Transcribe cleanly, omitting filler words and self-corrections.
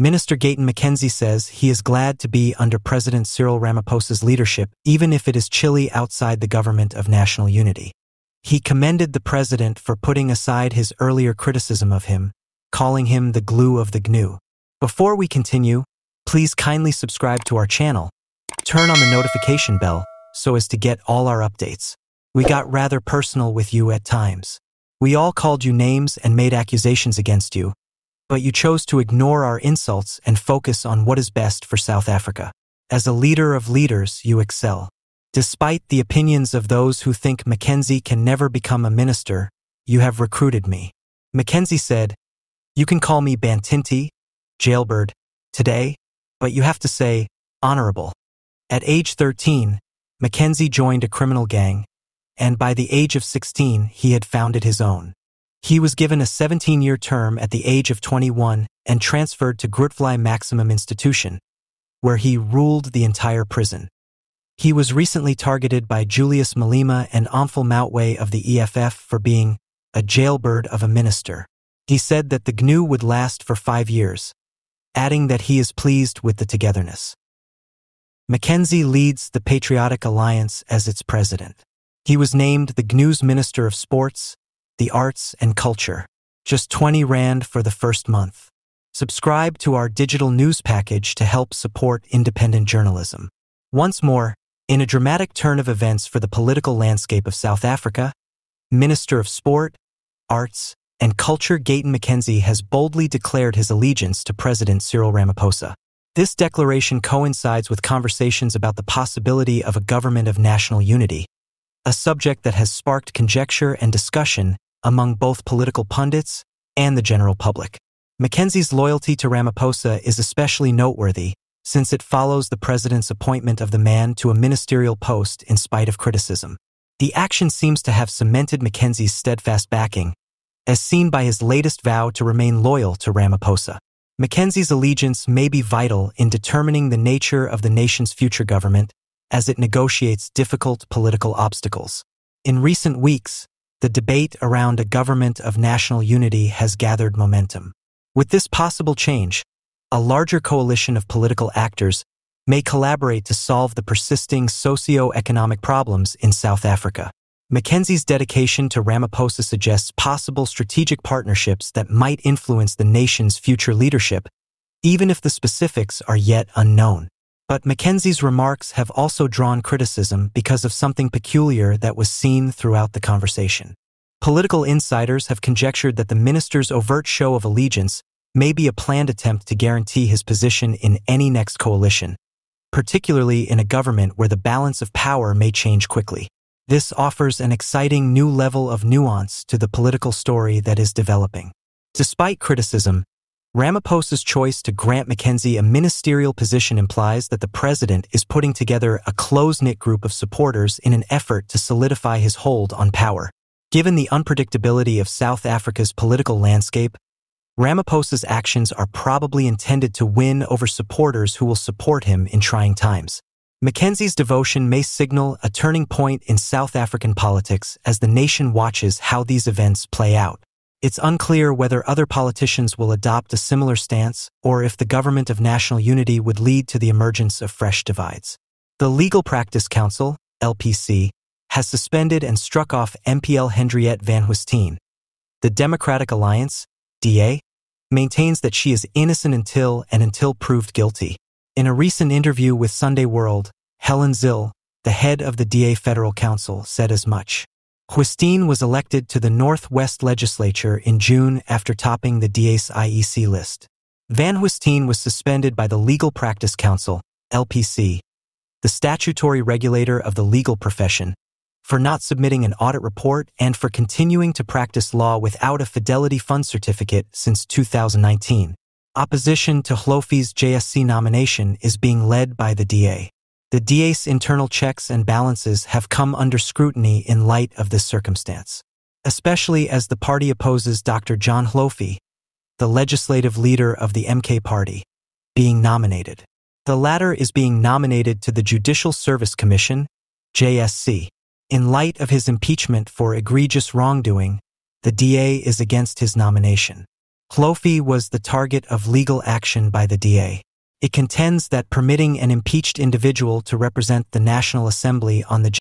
Minister Gayton McKenzie says he is glad to be under President Cyril Ramaphosa's leadership, even if it is chilly outside the government of national unity. He commended the president for putting aside his earlier criticism of him, calling him the glue of the GNU. Before we continue, please kindly subscribe to our channel. Turn on the notification bell so as to get all our updates. We got rather personal with you at times. We all called you names and made accusations against you, but you chose to ignore our insults and focus on what is best for South Africa. As a leader of leaders, you excel. Despite the opinions of those who think McKenzie can never become a minister, you have recruited me. McKenzie said, "You can call me Bantinti, jailbird, today, but you have to say, honorable." At age 13, McKenzie joined a criminal gang, and by the age of 16, he had founded his own. He was given a 17-year term at the age of 21 and transferred to Hlophe Maximum Institution, where he ruled the entire prison. He was recently targeted by juliusmalema and Omphal Moutway of the EFF for being a jailbird of a minister. He said that the GNU would last for 5 years, adding that he is pleased with the togetherness. McKenzie leads the Patriotic Alliance as its president. He was named the GNU's Minister of Sports, the Arts and Culture. Just 20 Rand for the first month. Subscribe to our digital news package to help support independent journalism. Once more, in a dramatic turn of events for the political landscape of South Africa, Minister of Sport, Arts, and Culture Gayton McKenzie has boldly declared his allegiance to President Cyril Ramaphosa. This declaration coincides with conversations about the possibility of a government of national unity, a subject that has sparked conjecture and discussion among both political pundits and the general public. McKenzie's loyalty to Ramaphosa is especially noteworthy, since it follows the president's appointment of the man to a ministerial post in spite of criticism. The action seems to have cemented McKenzie's steadfast backing, as seen by his latest vow to remain loyal to Ramaphosa. McKenzie's allegiance may be vital in determining the nature of the nation's future government as it negotiates difficult political obstacles. In recent weeks, the debate around a government of national unity has gathered momentum. With this possible change, a larger coalition of political actors may collaborate to solve the persisting socio-economic problems in South Africa. McKenzie's dedication to Ramaphosa suggests possible strategic partnerships that might influence the nation's future leadership, even if the specifics are yet unknown. But McKenzie's remarks have also drawn criticism because of something peculiar that was seen throughout the conversation. Political insiders have conjectured that the minister's overt show of allegiance may be a planned attempt to guarantee his position in any next coalition, particularly in a government where the balance of power may change quickly. This offers an exciting new level of nuance to the political story that is developing. Despite criticism, Ramaphosa's choice to grant McKenzie a ministerial position implies that the president is putting together a close-knit group of supporters in an effort to solidify his hold on power. Given the unpredictability of South Africa's political landscape, Ramaphosa's actions are probably intended to win over supporters who will support him in trying times. McKenzie's devotion may signal a turning point in South African politics as the nation watches how these events play out. It's unclear whether other politicians will adopt a similar stance or if the government of national unity would lead to the emergence of fresh divides. The Legal Practice Council, LPC, has suspended and struck off MPL Hendriette van Huyssteen. The Democratic Alliance, DA, maintains that she is innocent until proved guilty. In a recent interview with Sunday World, Helen Zille, the head of the DA Federal Council, said as much. Huyssteen was elected to the Northwest Legislature in June after topping the DA's IEC list. Van Huyssteen was suspended by the Legal Practice Council, LPC, the statutory regulator of the legal profession, for not submitting an audit report and for continuing to practice law without a Fidelity Fund certificate since 2019. Opposition to Hlophe's JSC nomination is being led by the DA. The DA's internal checks and balances have come under scrutiny in light of this circumstance, especially as the party opposes Dr. John Hlophe, the legislative leader of the MK party, being nominated. The latter is being nominated to the Judicial Service Commission, JSC. In light of his impeachment for egregious wrongdoing, the DA is against his nomination. Hlophe was the target of legal action by the DA. It contends that permitting an impeached individual to represent the National Assembly on the